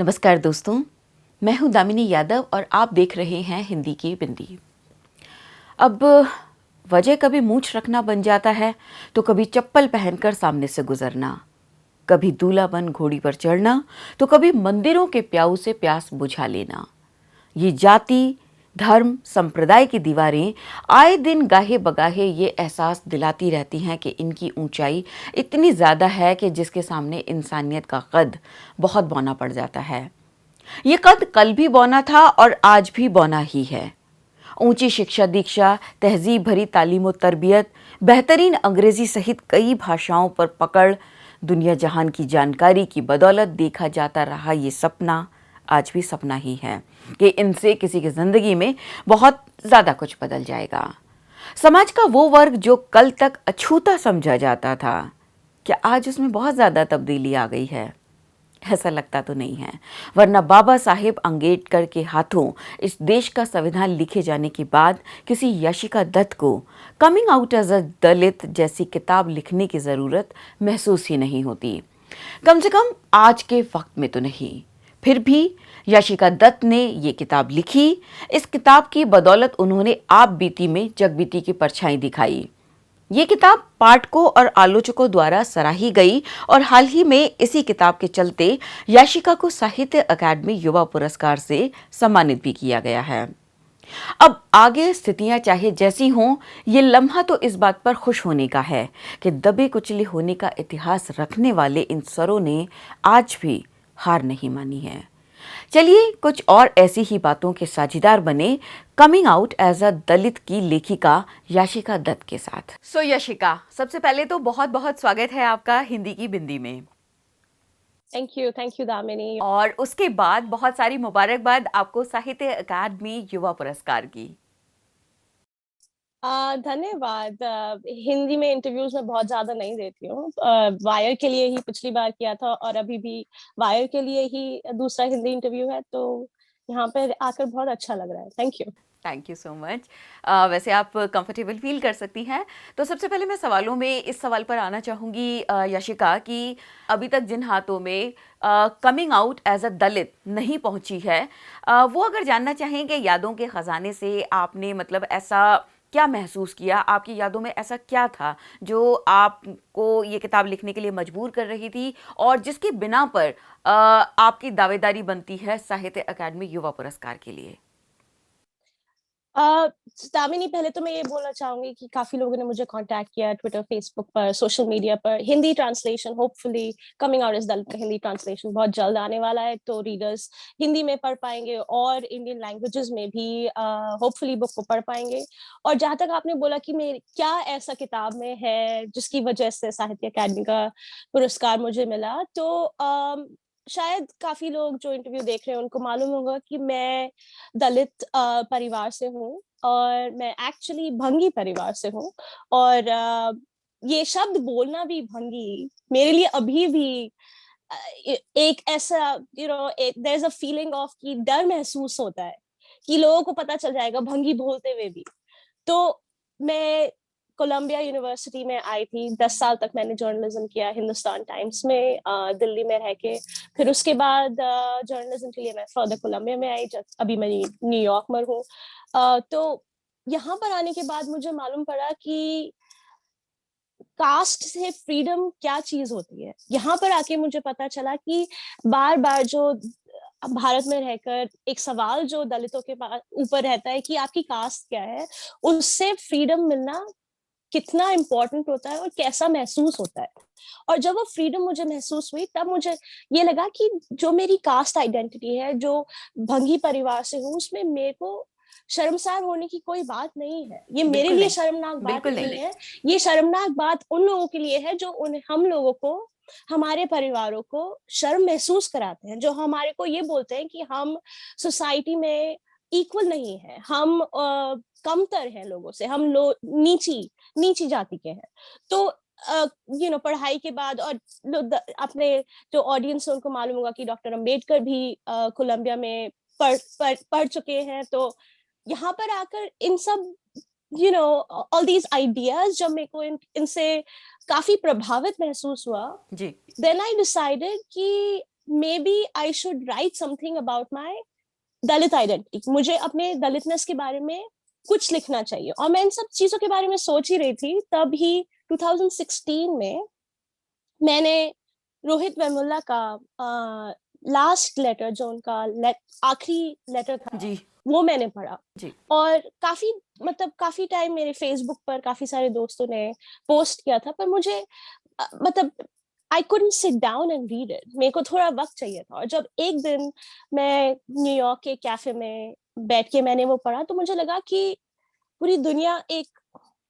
नमस्कार दोस्तों, मैं हूं दामिनी यादव और आप देख रहे हैं हिंदी की बिंदी। अब वजह कभी मूंछ रखना बन जाता है तो कभी चप्पल पहनकर सामने से गुजरना, कभी दूल्हा बन घोड़ी पर चढ़ना तो कभी मंदिरों के प्याऊ से प्यास बुझा लेना। ये जाति, धर्म, संप्रदाय की दीवारें आए दिन गाहे बगाहे ये एहसास दिलाती रहती हैं कि इनकी ऊंचाई इतनी ज़्यादा है कि जिसके सामने इंसानियत का कद बहुत बौना पड़ जाता है। ये कद कल भी बौना था और आज भी बौना ही है। ऊंची शिक्षा दीक्षा, तहजीब भरी तालीम और तरबियत, बेहतरीन अंग्रेजी सहित कई भाषाओं पर पकड़, दुनिया जहान की जानकारी की बदौलत देखा जाता रहा ये सपना आज भी सपना ही है कि इनसे किसी की जिंदगी में बहुत ज़्यादा कुछ बदल जाएगा। समाज का वो वर्ग जो कल तक अछूता समझा जाता था, क्या आज उसमें बहुत ज़्यादा तब्दीली आ गई है? ऐसा लगता तो नहीं है, वरना बाबा साहेब अंबेडकर के हाथों इस देश का संविधान लिखे जाने के बाद किसी यशिका दत्त को कमिंग आउट एज अ दलित जैसी किताब लिखने की ज़रूरत महसूस ही नहीं होती, कम से कम आज के वक्त में तो नहीं। फिर भी यशिका दत्त ने ये किताब लिखी। इस किताब की बदौलत उन्होंने आप बीती में जगबीती की परछाई दिखाई। ये किताब पाठकों और आलोचकों द्वारा सराही गई और हाल ही में इसी किताब के चलते याशिका को साहित्य अकादमी युवा पुरस्कार से सम्मानित भी किया गया है। अब आगे स्थितियां चाहे जैसी हों, ये लम्हा तो इस बात पर खुश होने का है कि दबे कुचले होने का इतिहास रखने वाले इन स्वरों ने आज भी हार नहीं मानी है। चलिए कुछ और ऐसी ही बातों के साझीदार बने कमिंग आउट एज अ दलित की लेखिका याशिका दत्त के साथ। सो यशिका, सबसे पहले तो बहुत बहुत स्वागत है आपका हिंदी की बिंदी में। Thank you Damini. और उसके बाद बहुत सारी मुबारकबाद आपको साहित्य अकादमी युवा पुरस्कार की। धन्यवाद। हिंदी में इंटरव्यूज में बहुत ज्यादा नहीं देती हूँ। वायर के लिए ही पिछली बार किया था और अभी भी वायर के लिए ही दूसरा हिंदी इंटरव्यू है, तो यहाँ पे आकर बहुत अच्छा लग रहा है। Thank you. Thank you so much. वैसे आप कंफर्टेबल फील कर सकती हैं। तो सबसे पहले मैं सवालों में इस सवाल पर आना चाहूँगी यशिका, कि अभी तक जिन हाथों में कमिंग आउट एज अ दलित नहीं पहुँची है, वो अगर जानना चाहेंगे यादों के ख़जाने से आपने मतलब ऐसा क्या महसूस किया, आपकी यादों में ऐसा क्या था जो आपको ये किताब लिखने के लिए मजबूर कर रही थी और जिसके बिना पर आपकी दावेदारी बनती है साहित्य अकादमी युवा पुरस्कार के लिए? दामिनी, पहले तो मैं ये बोलना चाहूंगी कि काफी लोगों ने मुझे कांटेक्ट किया ट्विटर, फेसबुक पर, सोशल मीडिया पर। Hindi translation hopefully coming out as Dalit का हिंदी ट्रांसलेशन बहुत जल्द आने वाला है, तो रीडर्स हिंदी में पढ़ पाएंगे और इंडियन लैंग्वेजेस में भी होपफुली बुक को पढ़ पाएंगे। और जहां तक आपने बोला कि मैं क्या ऐसा किताब में है जिसकी वजह से साहित्य अकादमी का पुरस्कार मुझे मिला, तो शायद काफी लोग जो इंटरव्यू देख रहे हैं उनको मालूम होगा कि मैं दलित परिवार से हूँ और मैं एक्चुअली भंगी परिवार से हूँ। और ये शब्द बोलना भी, भंगी, मेरे लिए अभी भी अ, एक ऐसा there is a feeling of कि डर महसूस होता है कि लोगों को पता चल जाएगा भंगी बोलते हुए भी। तो मैं कोलंबिया यूनिवर्सिटी में आई थी। 10 साल तक मैंने जर्नलिज्म किया हिंदुस्तान टाइम्स में, दिल्ली में रह के। फिर उसके बाद जर्नलिज्म के लिए मैं फर्दर कोलंबिया में आई, अभी मैं न्यूयॉर्क में हूँ। तो यहाँ पर आने के बाद मुझे मालूम पड़ा कि कास्ट से फ्रीडम क्या चीज होती है। यहाँ पर आके मुझे पता चला कि बार बार जो भारत में रहकर एक सवाल जो दलितों के पास ऊपर रहता है कि आपकी कास्ट क्या है, उससे फ्रीडम मिलना कितना इम्पोर्टेंट होता है और कैसा महसूस होता है। और जब वो फ्रीडम मुझे महसूस हुई, तब मुझे ये लगा कि जो मेरी कास्ट आइडेंटिटी है, जो भंगी परिवार से हूँ, उसमें मेरे को शर्मसार होने की कोई बात नहीं है। ये मेरे बिल्कुल लिए नहीं, शर्मनाक बात बिल्कुल नहीं नहीं। है। ये शर्मनाक बात उन लोगों के लिए है जो उन हम लोगों को, हमारे परिवारों को शर्म महसूस कराते हैं, जो हमारे को ये बोलते हैं कि हम सोसाइटी में इक्वल नहीं है, हम कमतर हैं लोगों से, हम लोग नीची नीची जाति के हैं। तो पढ़ाई के बाद, और अपने जो ऑडियंस है उनको मालूम होगा कि डॉक्टर अंबेडकर भी कोलंबिया में पढ़ चुके हैं। तो यहाँ पर आकर इन सब ऑल दीज आइडियाज जब मेरे को इनसे काफी प्रभावित महसूस हुआ, जी। देन आई डिसाइडेड कि maybe I should write something about my Dalit identity, मुझे अपने दलितनेस के बारे में कुछ लिखना चाहिए। और मैं इन सब चीजों के बारे में सोच ही रही थी, तब ही 2016 में मैंने रोहित वेमुला का लास्ट लेटर, जो उनका आखिरी लेटर था, जी वो मैंने पढ़ा। जी और काफी, मतलब काफी टाइम मेरे फेसबुक पर काफी सारे दोस्तों ने पोस्ट किया था, पर मुझे मतलब आई couldn't sit down and read it, मेरे को थोड़ा वक्त चाहिए था। और जब एक दिन मैं न्यूयॉर्क के कैफे में बैठ के मैंने वो पढ़ा, तो मुझे लगा कि पूरी दुनिया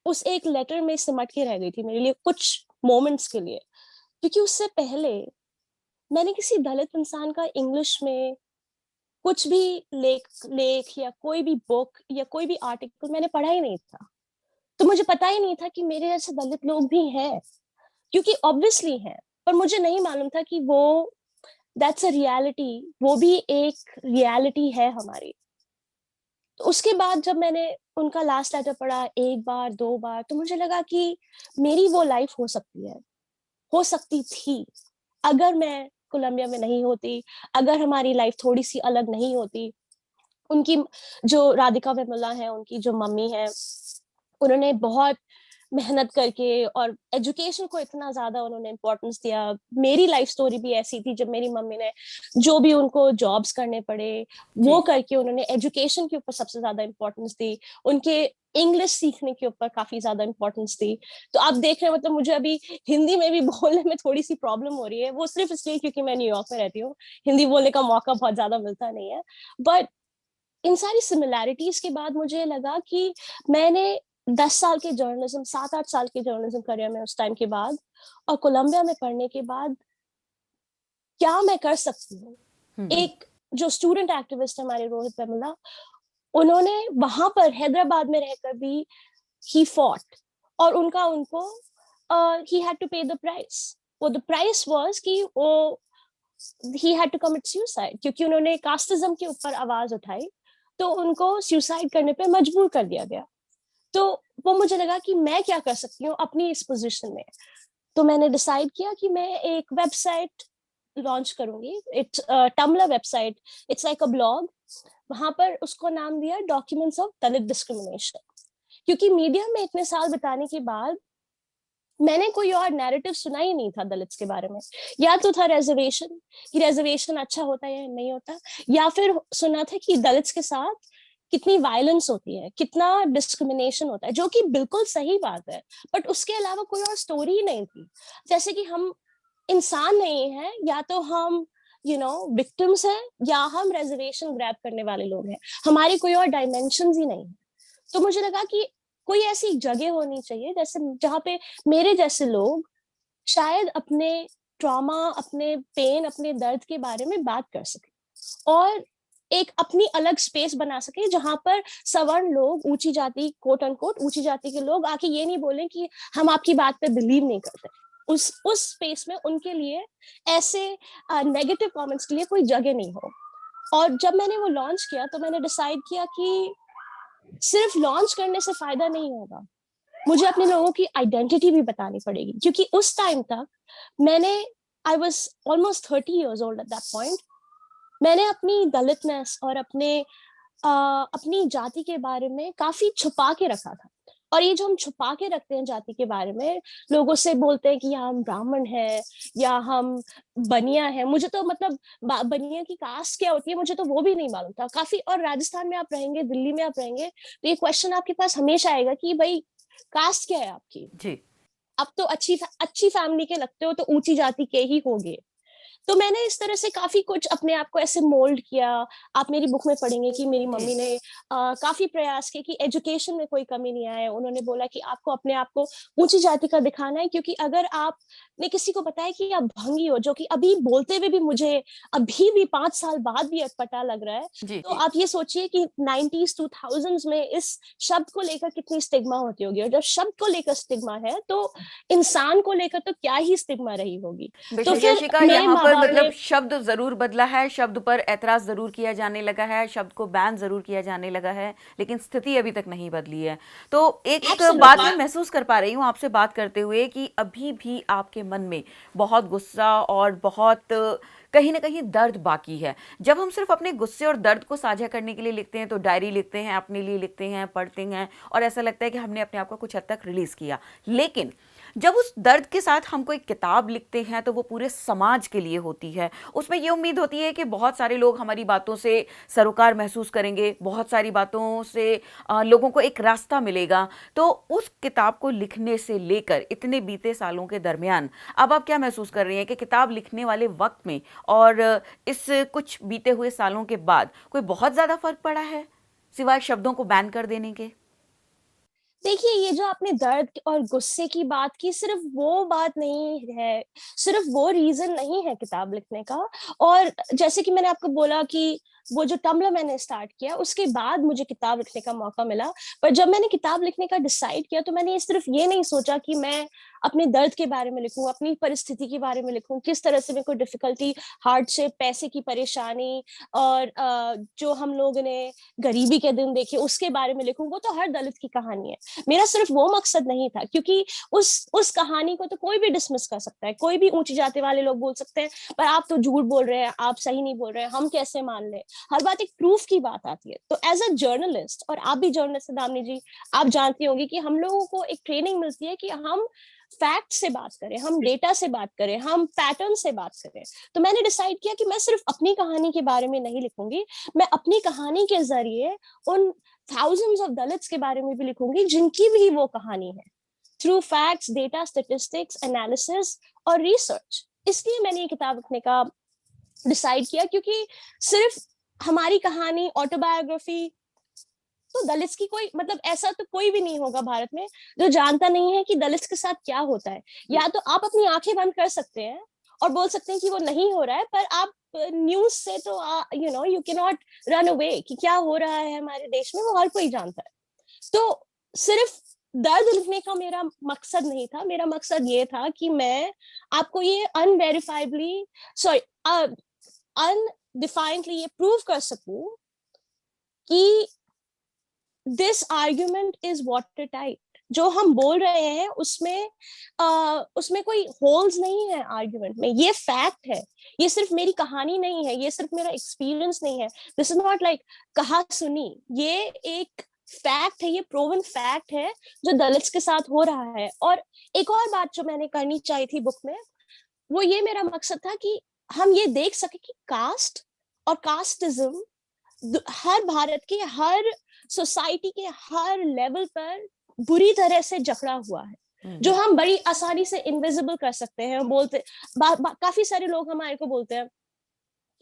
उस एक लेटर में सिमट के रह गई थी मेरे लिए कुछ मोमेंट्स के लिए। क्योंकि उससे पहले मैंने किसी दलित इंसान का इंग्लिश में कुछ भी लेख लेख या कोई भी बुक या कोई भी आर्टिकल मैंने पढ़ा ही नहीं था। तो मुझे पता ही नहीं था कि मेरे जैसे दलित लोग भी हैं, क्योंकि ऑब्वियसली हैं, पर मुझे नहीं मालूम था कि वो दैट्स अ रियलिटी, वो भी एक रियलिटी है हमारी। तो उसके बाद जब मैंने उनका लास्ट लेटर पढ़ा, एक बार दो बार, तो मुझे लगा कि मेरी वो लाइफ हो सकती है, हो सकती थी, अगर मैं कोलंबिया में नहीं होती, अगर हमारी लाइफ थोड़ी सी अलग नहीं होती। उनकी जो राधिका वेमुला है, उनकी जो मम्मी है, उन्होंने बहुत मेहनत करके और एजुकेशन को इतना ज्यादा उन्होंने इम्पोर्टेंस दिया। मेरी लाइफ स्टोरी भी ऐसी थी, जब मेरी मम्मी ने जो भी उनको जॉब्स करने पड़े वो जी करके उन्होंने एजुकेशन के ऊपर सबसे ज्यादा इम्पोर्टेंस दी, उनके इंग्लिश सीखने के ऊपर काफी ज्यादा इम्पोर्टेंस दी। तो आप देख रहे हैं, मतलब मुझे अभी हिंदी में भी बोलने में थोड़ी सी प्रॉब्लम हो रही है, वो सिर्फ इसलिए क्योंकि मैं न्यूयॉर्क में रहती हूँ, हिंदी बोलने का मौका बहुत ज्यादा मिलता नहीं है। बट इन सारी सिमिलैरिटीज के बाद मुझे लगा कि मैंने 10 साल के जर्नलिज्म, 7-8 साल के जर्नलिज्म करियर में उस टाइम के बाद, और कोलंबिया में पढ़ने के बाद, क्या मैं कर सकती हूँ। हम्म एक जो स्टूडेंट एक्टिविस्ट है हमारे रोहित वेमुला, उन्होंने वहां पर हैदराबाद में रहकर भी ही फॉट, और उनको he had to pay the price. वो द प्राइस वाज कि वो he had to commit suicide, क्योंकि उन्होंने कास्टिज्म के ऊपर आवाज उठाई, तो उनको सुसाइड करने पे मजबूर कर दिया गया। तो वो मुझे लगा कि मैं क्या कर सकती हूँ अपनी इस पोजीशन में। तो मैंने डिसाइड किया कि मैं एक वेबसाइट लॉन्च करूंगी। It's Tumblr website, it's like a blog. वहां पर उसको नाम दिया डॉक्यूमेंट्स ऑफ दलित डिस्क्रिमिनेशन, क्योंकि मीडिया में इतने साल बिताने के बाद मैंने कोई और नैरेटिव सुना ही नहीं था दलित्स के बारे में। या तो था रिजर्वेशन, कि रिजर्वेशन अच्छा होता है या नहीं होता, या फिर सुना था कि दलित्स के साथ कितनी वायलेंस होती है, कितना डिस्क्रिमिनेशन होता है, जो कि बिल्कुल सही बात है। बट उसके अलावा कोई और स्टोरी ही नहीं थी। जैसे कि हम इंसान नहीं है, या तो हम विक्टिम्स हैं, या हम रिजर्वेशन ग्रैब करने वाले लोग हैं। हमारी कोई और डायमेंशन ही नहीं है। तो मुझे लगा कि कोई ऐसी जगह होनी चाहिए जैसे जहाँ पे मेरे जैसे लोग शायद अपने ट्रॉमा, अपने पेन, अपने दर्द के बारे में बात कर सके, और एक अपनी अलग स्पेस बना सके, जहां पर सवर्ण लोग, ऊंची जाति, कोट अनकोट ऊंची जाति के लोग आके ये नहीं बोले कि हम आपकी बात पे बिलीव नहीं करते। उस स्पेस में उनके लिए ऐसे नेगेटिव कमेंट्स के लिए कोई जगह नहीं हो। और जब मैंने वो लॉन्च किया, तो मैंने डिसाइड किया कि सिर्फ लॉन्च करने से फायदा नहीं होगा, मुझे अपने लोगों की आइडेंटिटी भी बतानी पड़ेगी। क्योंकि उस टाइम तक मैंने, I was almost 30 years old at that point, मैंने अपनी दलितनेस और अपनी जाति के बारे में काफी छुपा के रखा था। और ये जो हम छुपा के रखते हैं जाति के बारे में, लोगों से बोलते हैं कि हम ब्राह्मण हैं या हम बनिया हैं। मुझे तो मतलब बनिया की कास्ट क्या होती है मुझे तो वो भी नहीं मालूम था काफी। और राजस्थान में आप रहेंगे, दिल्ली में आप रहेंगे, तो ये क्वेश्चन आपके पास हमेशा आएगा कि भाई कास्ट क्या है आपकी। जी अब तो अच्छी फैमिली के लगते हो, तो ऊंची जाति के ही होगे। तो मैंने इस तरह से काफी कुछ अपने आप को ऐसे मोल्ड किया। आप मेरी बुक में पढ़ेंगे कि मेरी जी मम्मी ने काफी प्रयास किए कि एजुकेशन में कोई कमी नहीं आए। उन्होंने बोला कि आपको अपने आप को ऊंची जाति का दिखाना है, क्योंकि अगर आपने किसी को बताया कि आप भंगी हो, जो कि अभी बोलते हुए भी मुझे अभी भी 5 साल बाद भी अटपटा लग रहा है, जी तो आप ये सोचिए कि 90s 2000s में इस शब्द को लेकर कितनी स्टिग्मा होती होगी। और जब शब्द को लेकर स्टिग्मा है, तो इंसान को लेकर तो क्या ही स्टिग्मा रही होगी। तो बेशक फिर यशिका, मेरे यहाँ माँ पर बाप मतलब ने, शब्द जरूर बदला है, शब्द पर ऐतराज जरूर किया जाने लगा है, शब्द को बैन जरूर किया जाने लगा है, लेकिन स्थिति अभी तक नहीं बदली है। तो एक बात एब्सोल्युटली, मैं महसूस कर पा रही हूँ आपसे बात करते हुए कि अभी भी आपके मन में बहुत गुस्सा और बहुत कहीं ना कहीं दर्द बाकी है। जब हम सिर्फ अपने गुस्से और दर्द को साझा करने के लिए लिखते हैं तो डायरी लिखते हैं, अपने लिए लिखते हैं, पढ़ते हैं और ऐसा लगता है कि हमने अपने आप को कुछ हद तक रिलीज किया। लेकिन जब उस दर्द के साथ हम कोई किताब लिखते हैं तो वो पूरे समाज के लिए होती है। उसमें ये उम्मीद होती है कि बहुत सारे लोग हमारी बातों से सरोकार महसूस करेंगे, बहुत सारी बातों से लोगों को एक रास्ता मिलेगा। तो उस किताब को लिखने से लेकर इतने बीते सालों के दरमियान अब आप क्या महसूस कर रही हैं कि किताब लिखने वाले वक्त में और इस कुछ बीते हुए सालों के बाद कोई बहुत ज़्यादा फर्क पड़ा है सिवाय शब्दों को बैन कर देने के? देखिए, ये जो आपने दर्द और गुस्से की बात की, सिर्फ वो बात नहीं है, सिर्फ वो रीज़न नहीं है किताब लिखने का। और जैसे कि मैंने आपको बोला कि वो जो टम्बलर मैंने स्टार्ट किया, उसके बाद मुझे किताब लिखने का मौका मिला। पर जब मैंने किताब लिखने का डिसाइड किया, तो मैंने ये सिर्फ ये नहीं सोचा कि मैं अपने दर्द के बारे में लिखूँ, अपनी परिस्थिति के बारे में लिखूँ, किस तरह से मेरे को डिफ़िकल्टी, हार्डशिप, पैसे की परेशानी और जो हम लोगों ने गरीबी के दिन देखे, उसके बारे में लिखूँ। वो तो हर दलित की कहानी है। मेरा सिर्फ वो मकसद नहीं था, क्योंकि उस कहानी को तो कोई भी डिसमिस कर सकता है, कोई भी ऊंची जाति वाले लोग बोल सकते हैं पर आप तो झूठ बोल रहे हैं, आप सही नहीं बोल रहे हैं, हम कैसे मान ले। हर बात एक प्रूफ की बात आती है। तो एज अ जर्नलिस्ट, और आप भी जर्नलिस्ट है दामिनी जी, आप जानती होंगी कि हम लोगों को एक ट्रेनिंग मिलती है कि हम फैक्ट से बात करें, हम डेटा से बात करें, हम पैटर्न से बात करें। तो मैंने डिसाइड किया कि मैं सिर्फ अपनी कहानी के बारे में नहीं लिखूंगी, मैं अपनी कहानी के जरिए उन thousands of दलित्स के बारे में भी लिखूंगी जिनकी भी वो कहानी है, through facts, data, statistics, analysis और रिसर्च। इसलिए मैंने ये किताब लिखने का डिसाइड किया, क्योंकि सिर्फ हमारी कहानी, ऑटोबायोग्राफी, तो दलित्स की कोई मतलब ऐसा तो कोई भी नहीं होगा भारत में जो जानता नहीं है कि दलित्स के साथ क्या होता है। या तो आप अपनी आंखें बंद कर सकते हैं और बोल सकते हैं कि वो नहीं हो रहा है, पर आप न्यूज से तो you can not run away कि क्या हो रहा है हमारे देश में, वो हर कोई जानता है। तो सिर्फ दर्द लिखने का मेरा मकसद नहीं था, मेरा मकसद ये था कि मैं आपको ये अनवेरिफाइबली, सॉरी, अनडिफाइंडली ये प्रूव कर सकूं कि this argument is water tight. जो हम बोल रहे हैं उसमें कोई होल्स नहीं है आर्ग्यूमेंट में, ये फैक्ट है। ये सिर्फ मेरी कहानी नहीं है, ये सिर्फ मेरा एक्सपीरियंस नहीं है, दिस इज नॉट लाइक कहा सुनी, ये एक फैक्ट है, ये प्रूवन फैक्ट है जो दलित्स के साथ हो रहा है। और एक और बात जो मैंने करनी चाहिए थी बुक में, वो ये मेरा मकसद था कि हम ये देख सके कि कास्ट और कास्टिज्म हर भारत के हर सोसाइटी के हर लेवल पर बुरी तरह से जकड़ा हुआ है, जो हम बड़ी आसानी से इनविजिबल कर सकते हैं। बोलते काफी सारे लोग हमारे को बोलते हैं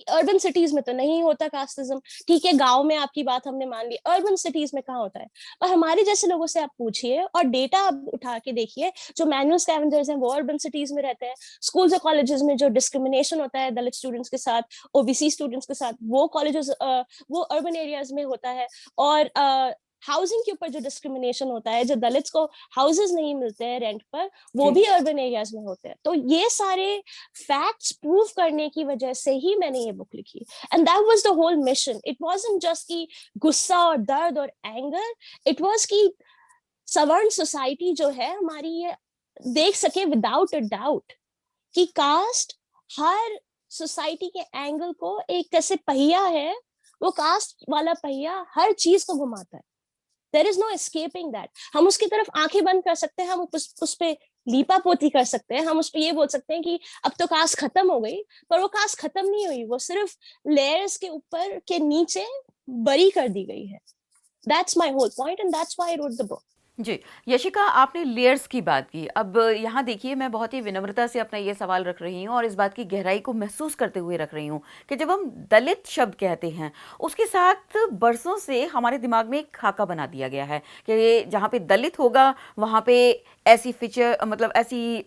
अर्बन सिटीज में तो नहीं होता कास्टिज्म, ठीक है, गांव में आपकी बात हमने मान ली, अर्बन सिटीज में कहाँ होता है। और हमारे जैसे लोगों से आप पूछिए और डेटा आप उठा के देखिए, जो मैनुअल स्कैवेंजर्स हैं वो अर्बन सिटीज में रहते हैं। स्कूल्स और कॉलेजेस में जो डिस्क्रिमिनेशन होता है दलित स्टूडेंट्स के साथ, ओबीसी स्टूडेंट्स के साथ, वो कॉलेजेस वो अर्बन एरियाज में होता है। और हाउसिंग के ऊपर जो डिस्क्रिमिनेशन होता है, जो दलित्स को हाउसेज नहीं मिलते हैं रेंट पर, वो भी अर्बन एरियाज में होते हैं। तो ये सारे फैक्ट्स प्रूव करने की वजह से ही मैंने ये बुक लिखी। And that was the whole mission. It wasn't just कि गुस्सा और दर्द और एंगर, इट वाज कि सवर्ण सोसाइटी जो है हमारी, ये देख सके विदाउट अ डाउट कि कास्ट हर सोसाइटी के एंगल को एक जैसे पहिया है, वो कास्ट वाला पहिया हर चीज को घुमाता है। There is no escaping that. हम उसकी तरफ आंखें बंद कर सकते हैं, हम उस पे लीपा पोती कर सकते हैं, हम उस पे ये बोल सकते हैं कि अब तो कास्ट खत्म हो गई, पर वो कास्ट खत्म नहीं हुई, वो सिर्फ लेयर्स के ऊपर के नीचे बरी कर दी गई है। That's my whole point and that's why I wrote the book. जी, यशिका, आपने लेयर्स की बात की। अब यहाँ देखिए, मैं बहुत ही विनम्रता से अपना ये सवाल रख रही हूँ और इस बात की गहराई को महसूस करते हुए रख रही हूँ कि जब हम दलित शब्द कहते हैं, उसके साथ बरसों से हमारे दिमाग में एक खाका बना दिया गया है कि जहाँ पे दलित होगा वहाँ पे ऐसी फीचर, मतलब ऐसी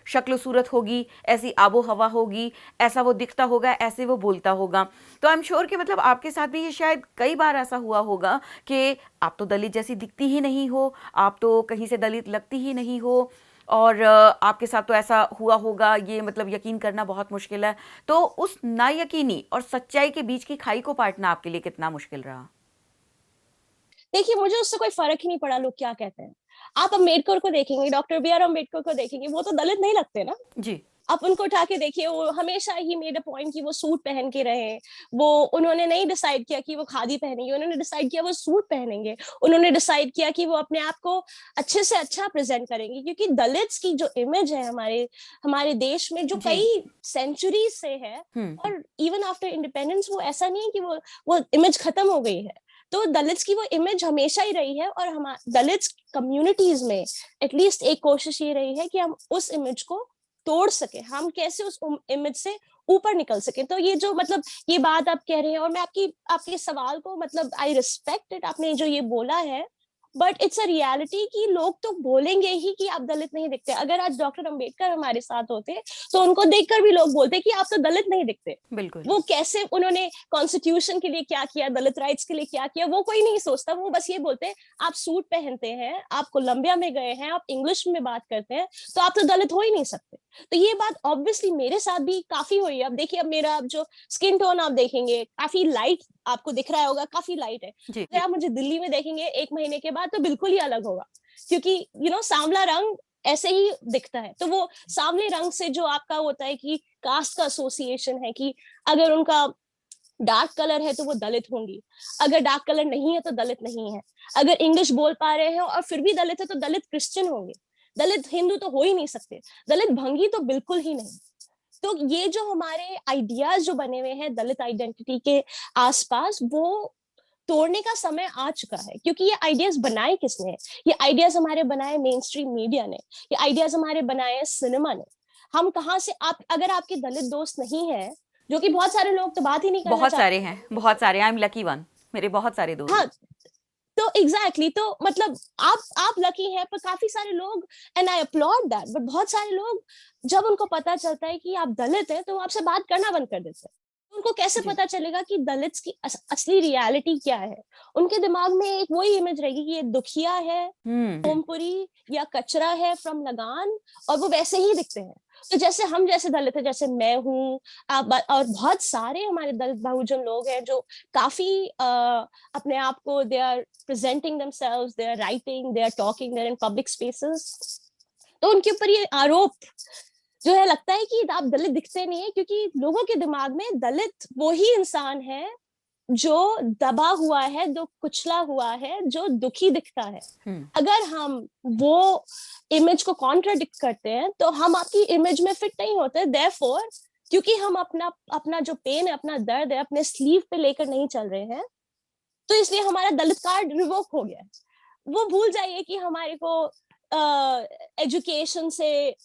शक्ल सूरत होगी, ऐसी आबो हवा होगी, ऐसा वो दिखता होगा, ऐसे वो बोलता होगा। तो आई एम श्योर कि मतलब आपके साथ भी ये शायद कई बार ऐसा हुआ होगा कि आप तो दलित जैसी दिखती ही नहीं हो, आप तो कहीं से दलित लगती ही नहीं हो, और आपके साथ तो ऐसा हुआ होगा, ये मतलब यकीन करना बहुत मुश्किल है। तो उस नायकीनी और सच्चाई के बीच की खाई को पाटना आपके लिए कितना मुश्किल रहा? देखिए, मुझे उससे कोई फर्क ही नहीं पड़ा लोग क्या कहते हैं। आप अम्बेडकर को देखेंगे, डॉक्टर बी आर अम्बेडकर को देखेंगे, वो तो दलित नहीं लगते ना। जी। आप उनको उठा के देखिए, वो हमेशा ही मेड अ पॉइंट कि वो सूट पहन के रहे। वो उन्होंने नहीं डिसाइड किया कि वो खादी पहनेंगे, उन्होंने डिसाइड किया वो सूट पहनेंगे। उन्होंने डिसाइड किया कि वो अपने आप को अच्छे से अच्छा प्रेजेंट करेंगे, क्योंकि दलित्स की जो इमेज है हमारे हमारे देश में, जो जी। कई सेंचुरी से है, हम्म। और इवन आफ्टर इंडिपेंडेंस, वो ऐसा नहीं है कि वो इमेज खत्म हो गई है। तो दलित्स की वो इमेज हमेशा ही रही है, और हमारे दलित्स कम्युनिटीज में एटलीस्ट एक कोशिश ये रही है कि हम उस इमेज को तोड़ सके, हम कैसे उस इमेज से ऊपर निकल सके। तो ये जो मतलब ये बात आप कह रहे हैं, और मैं आपके सवाल को मतलब आई रिस्पेक्ट इट, आपने जो ये बोला है, बट इट्स अ रियलिटी कि लोग तो बोलेंगे ही कि आप दलित नहीं दिखते। अगर आज डॉक्टर अंबेडकर हमारे साथ होते तो उनको देखकर भी लोग बोलते कि आप तो दलित नहीं दिखते। बिल्कुल। वो कैसे, उन्होंने कॉन्स्टिट्यूशन के लिए क्या किया, दलित राइट्स के लिए क्या किया, वो कोई नहीं सोचता। वो बस ये बोलते हैं आप सूट पहनते हैं, आप कोलंबिया में गए हैं, आप इंग्लिश में बात करते हैं, तो आप तो दलित हो ही नहीं सकते। तो ये बात ऑब्वियसली मेरे साथ भी काफी हुई है। अब देखिए, अब मेरा अब जो स्किन टोन आप देखेंगे काफी लाइट आपको दिख रहा होगा, काफी लाइट है। जी। अगर आप मुझे दिल्ली में देखेंगे 1 महीने के बाद तो बिल्कुल ही अलग होगा, क्योंकि सांवला रंग ऐसे ही दिखता है। तो वो सांवले रंग से जो आपका होता है कि कास्ट का एसोसिएशन है, कि अगर उनका डार्क कलर है तो वो दलित होंगी, अगर डार्क कलर नहीं है तो दलित नहीं है, अगर इंग्लिश बोल पा रहे हैं और फिर भी दलित है तो दलित क्रिश्चियन होंगे, दलित हिंदू तो हो ही नहीं सकते, दलित भंगी तो बिल्कुल ही नहीं। तो ये जो हमारे आइडियाज जो बने हुए हैं दलित आइडेंटिटी के आसपास, वो तोड़ने का समय आ चुका है। क्योंकि ये आइडियाज बनाए किसने? ये आइडियाज हमारे बनाए मेन स्ट्रीम मीडिया ने, ये आइडियाज हमारे बनाए सिनेमा ने। हम कहाँ से, आप अगर आपके दलित दोस्त नहीं है, जो कि बहुत सारे लोग तो बात ही नहीं करना बहुत सारे चाहते। हैं, बहुत सारे। आई एम लकी वन, मेरे बहुत सारे दोस्त। हाँ, तो एग्जैक्टली तो मतलब आप लकी हैं, पर काफी सारे लोग, and I upload that, but बहुत सारे लोग जब उनको पता चलता है कि आप दलित हैं तो वो आपसे बात करना बंद कर देते हैं। उनको कैसे जी। पता चलेगा कि दलित्स की असली रियलिटी क्या है? उनके दिमाग में एक वही इमेज रहेगी कि ये दुखिया है, हम्म। ओमपुरी या कचरा है फ्रॉम लगान, और वो वैसे ही दिखते हैं। तो जैसे हम जैसे दलित है, जैसे मैं हूँ, आप और बहुत सारे हमारे दलित बहुजन लोग हैं जो काफी अपने आप को, they are presenting themselves, they are writing, they are talking, they are in public spaces. तो उनके ऊपर ये आरोप जो है लगता है कि आप दलित दिखते नहीं है, क्योंकि लोगों के दिमाग में दलित वो ही इंसान है जो दबा हुआ है, जो कुचला हुआ है, जो दुखी दिखता है। हम्म। अगर हम वो इमेज को कॉन्ट्राडिक्ट करते हैं तो हम आपकी इमेज में फिट नहीं होते। देयरफॉर, क्योंकि हम अपना अपना जो पेन है, अपना दर्द है, अपने स्लीव पे लेकर नहीं चल रहे हैं, तो इसलिए हमारा दलित कार्ड रिवोक हो गया है। वो भूल जाइए कि हमारे को एजुकेशन से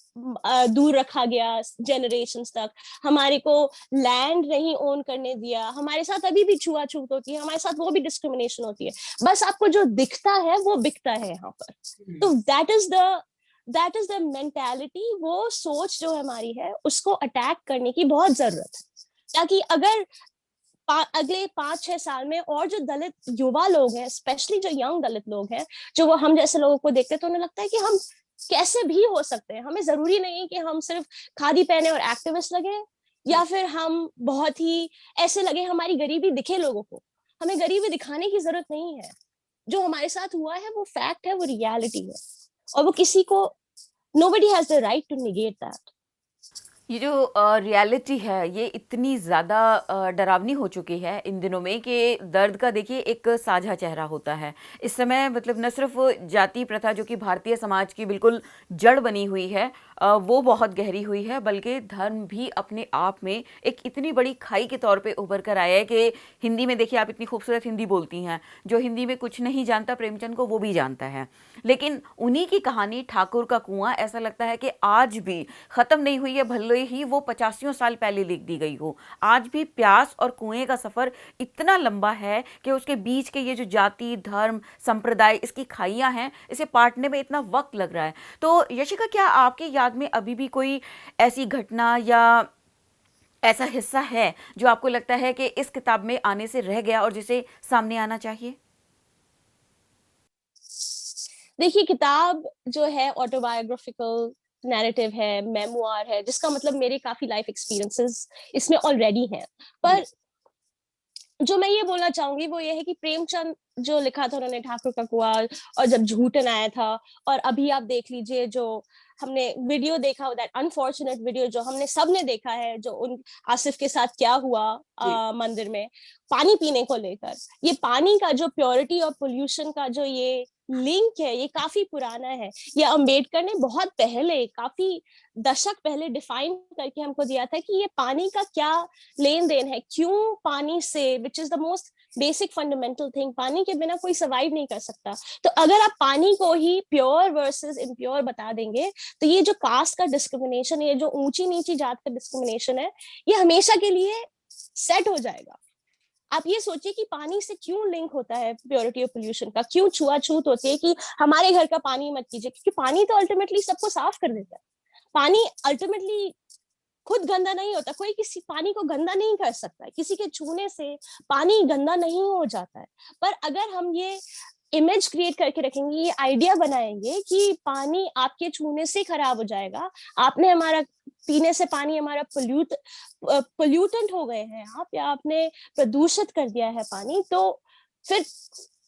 दूर रखा गया जनरेशंस तक, हमारे को लैंड नहीं ओन करने दिया, हमारे साथ अभी भी छुआछूत होती है, हमारे साथ वो भी डिस्क्रिमिनेशन होती है। बस आपको जो दिखता है वो बिकता है यहाँ पर। तो दैट इज द मेंटालिटी, वो सोच जो हमारी है उसको अटैक करने की बहुत जरूरत है, ताकि अगर अगले 5-6 साल में और जो दलित युवा लोग हैं, स्पेशली जो यंग दलित लोग हैं, जो वो हम जैसे लोगों को देखते हैं, तो उन्हें लगता है कि हम कैसे भी हो सकते हैं। हमें जरूरी नहीं है कि हम सिर्फ खादी पहने और एक्टिविस्ट लगे, या फिर हम बहुत ही ऐसे लगे, हमारी गरीबी दिखे लोगों को। हमें गरीबी दिखाने की जरूरत नहीं है। जो हमारे साथ हुआ है वो फैक्ट है, वो रियलिटी है, और वो किसी को, nobody has the right to negate that. ये जो रियलिटी है ये इतनी ज़्यादा डरावनी हो चुकी है इन दिनों में कि दर्द का देखिए एक साझा चेहरा होता है इस समय। मतलब न सिर्फ जाति प्रथा जो कि भारतीय समाज की बिल्कुल जड़ बनी हुई है वो बहुत गहरी हुई है, बल्कि धर्म भी अपने आप में एक इतनी बड़ी खाई के तौर पे उभर कर आया है कि हिंदी में देखिए, आप इतनी खूबसूरत हिंदी बोलती हैं, जो हिंदी में कुछ नहीं जानता प्रेमचंद को वो भी जानता है। लेकिन उन्हीं की कहानी ठाकुर का कुआं ऐसा लगता है कि आज भी ख़त्म नहीं हुई है, भले ही वो 85 साल पहले लिख दी गई हो। आज भी प्यास और कुएं का सफ़र इतना लंबा है कि उसके बीच के ये जो जाति, धर्म, संप्रदाय, इसकी खाइयाँ हैं, इसे पाटने में इतना वक्त लग रहा है। तो यशिका, क्या आपकी याद में अभी भी कोई ऐसी घटना या ऐसा हिस्सा है जो आपको लगता है कि इस किताब में आने से रह गया और जिसे सामने आना चाहिए? देखिए, किताब जो है ऑटोबायोग्राफिकल नैरेटिव है, मेमोआर है, जिसका मतलब मेरे काफी लाइफ एक्सपीरियंसेस इसमें ऑलरेडी हैं। पर जो मैं ये बोलना चाहूंगी वो ये है कि प्रेमचंद जो लिखा था उन्होंने ठाकुर का कुआं, और जब झूठन आया था, और अभी आप देख लीजिए जो हमने वीडियो देखा, दैट अनफॉर्चुनेट वीडियो जो हमने सबने देखा है, जो उन आसिफ के साथ क्या हुआ जी। मंदिर में पानी पीने को लेकर, ये पानी का जो प्योरिटी और पोल्यूशन का जो ये लिंक है, ये काफी पुराना है। ये अंबेडकर ने बहुत पहले, काफी दशक पहले डिफाइन करके हमको दिया था कि ये पानी का क्या लेन देन है, क्यों पानी से, which is the most basic fundamental thing, पानी के बिना कोई सर्वाइव नहीं कर सकता। तो अगर आप पानी को ही प्योर वर्सेस इम्प्योर बता देंगे, तो ये जो कास्ट का डिस्क्रिमिनेशन, ये जो ऊंची नीची जात का डिस्क्रिमिनेशन है, ये हमेशा के लिए सेट हो जाएगा। आप ये सोचिए कि पानी से क्यों लिंक होता है प्योरिटी और पोल्यूशन का, क्यों छुआछूत होती है कि हमारे घर का पानी मत पीजिए, क्योंकि पानी तो अल्टीमेटली सबको साफ कर देता है। पानी अल्टीमेटली खुद गंदा नहीं होता, कोई किसी पानी को गंदा नहीं कर सकता है, किसी के छूने से पानी गंदा नहीं हो जाता है। पर अगर हम ये इमेज क्रिएट करके रखेंगे, ये आइडिया बनाएंगे कि पानी आपके छूने से खराब हो जाएगा, आपने हमारा पीने से पानी हमारा पोल्यूटेंट हो गए हैं आप, या आपने प्रदूषित कर दिया है पानी, तो फिर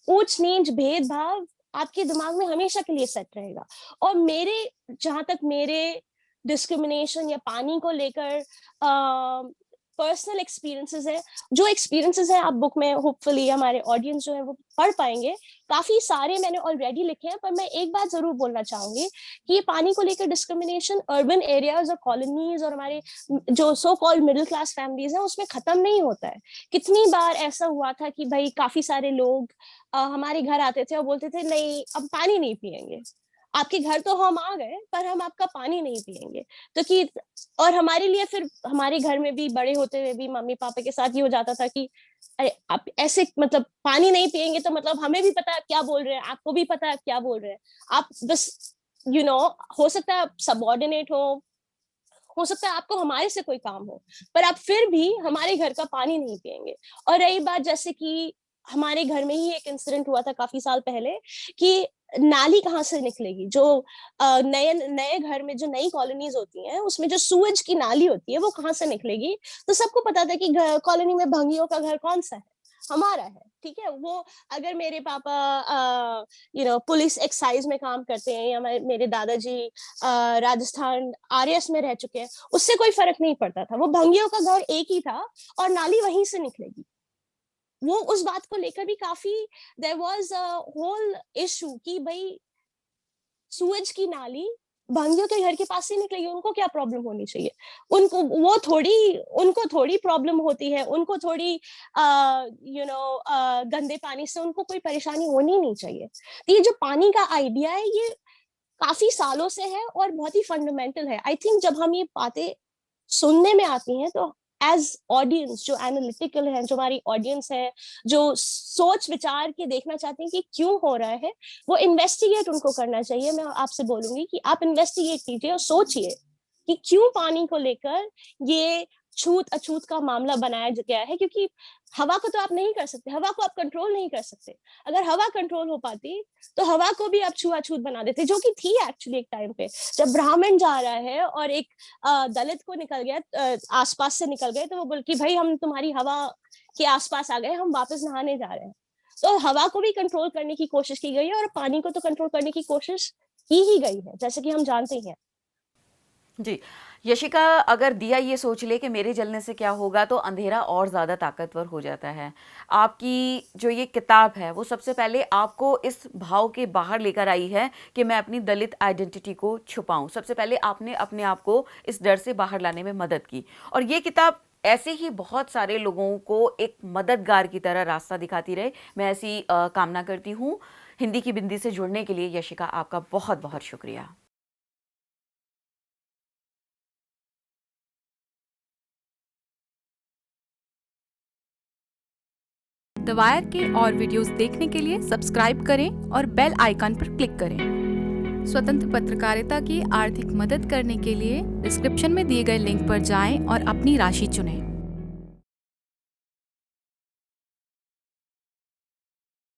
ऊंच नीच भेदभाव आपके दिमाग में हमेशा के लिए सेट रहेगा। और मेरे, जहां तक मेरे डिस्क्रिमिनेशन या पानी को लेकर पर्सनल एक्सपीरियंसेस है, जो एक्सपीरियंसेस है आप बुक में होपफुली हमारे ऑडियंस जो है वो पढ़ पाएंगे। काफी सारे मैंने ऑलरेडी लिखे हैं, पर मैं एक बात जरूर बोलना चाहूंगी कि ये पानी को लेकर डिस्क्रिमिनेशन अर्बन एरियाज और कॉलोनीज और हमारे जो so called middle class families हैं उसमें खत्म नहीं होता है। कितनी बार ऐसा हुआ था कि भाई काफी सारे लोग हमारे घर आते थे और बोलते थे नहीं अब पानी नहीं पियेंगे, आपके घर तो हम आ गए पर हम आपका पानी नहीं पियेंगे। तो कि, और हमारे लिए फिर हमारे घर में भी बड़े होते हुए भी मम्मी पापा के साथ ये हो जाता था कि अरे आप ऐसे मतलब पानी नहीं पियेंगे तो मतलब हमें भी पता है क्या बोल रहे हैं, आपको भी पता है क्या बोल रहे हैं, आप बस हो सकता है आप सबऑर्डिनेट हो सकता है आपको हमारे से कोई काम हो, पर आप फिर भी हमारे घर का पानी नहीं पियेंगे। और रही बात जैसे कि हमारे घर में ही एक इंसिडेंट हुआ था काफी साल पहले कि नाली कहाँ से निकलेगी, जो नए नए घर में जो नई कॉलोनीज होती हैं उसमें जो सूएज की नाली होती है वो कहाँ से निकलेगी। तो सबको पता था कि कॉलोनी में भंगियों का घर कौन सा है, हमारा है, ठीक है। वो अगर मेरे पापा पुलिस एक्साइज में काम करते हैं या मेरे दादाजी राजस्थान आरएएस में रह चुके हैं, उससे कोई फर्क नहीं पड़ता था, वो भंगियों का घर एक ही था और नाली वहीं से निकलेगी। वो उस बात को लेकर भी काफी there was a whole issue कि भाई सूरज की नाली भंगियों के घर के पास से निकलेगी, उनको क्या प्रॉब्लम होनी चाहिए, उनको थोड़ी प्रॉब्लम होती है, उनको थोड़ी गंदे पानी से उनको कोई परेशानी होनी नहीं चाहिए। तो ये जो पानी का आइडिया है ये काफी सालों से है और बहुत ही फंडामेंटल है। आई थिंक जब हम ये बातें सुनने में आती हैं तो एज ऑडियंस जो एनालिटिकल है, जो हमारी ऑडियंस है, जो सोच विचार के देखना चाहते हैं कि क्यों हो रहा है, वो इन्वेस्टिगेट उनको करना चाहिए। मैं आपसे बोलूंगी कि आप इन्वेस्टिगेट कीजिए और सोचिए कि क्यों पानी को लेकर ये छूत अछूत का मामला बनाया गया है, क्योंकि हवा को तो आप नहीं कर सकते, हवा को आप कंट्रोल नहीं कर सकते। अगर हवा कंट्रोल हो पाती तो हवा को भी आप छुआछूत बना देते, जो कि थी एक्चुअली एक टाइम पे। जब ब्राह्मण जा रहा है और एक दलित को निकल गया, आसपास से निकल गए, तो वो बोल कि भाई हम तुम्हारी हवा के आसपास आ गए, हम वापस नहाने जा रहे हैं। तो हवा को भी कंट्रोल करने की कोशिश की गई है और पानी को तो कंट्रोल करने की कोशिश की ही गई है, जैसे कि हम जानते हैं। जी। यशिका, अगर दिया ये सोच ले कि मेरे जलने से क्या होगा तो अंधेरा और ज़्यादा ताकतवर हो जाता है। आपकी जो ये किताब है वो सबसे पहले आपको इस भाव के बाहर लेकर आई है कि मैं अपनी दलित आइडेंटिटी को छुपाऊं। सबसे पहले आपने अपने आप को इस डर से बाहर लाने में मदद की, और ये किताब ऐसे ही बहुत सारे लोगों को एक मददगार की तरह रास्ता दिखाती रहे। मैं ऐसी कामना करती हूँ। हिंदी की बिंदी से जुड़ने के लिए यशिका आपका बहुत बहुत शुक्रिया। द वायर के और वीडियोस देखने के लिए सब्सक्राइब करें और बेल आइकन पर क्लिक करें। स्वतंत्र पत्रकारिता की आर्थिक मदद करने के लिए डिस्क्रिप्शन में दिए गए लिंक पर जाएं और अपनी राशि चुनें।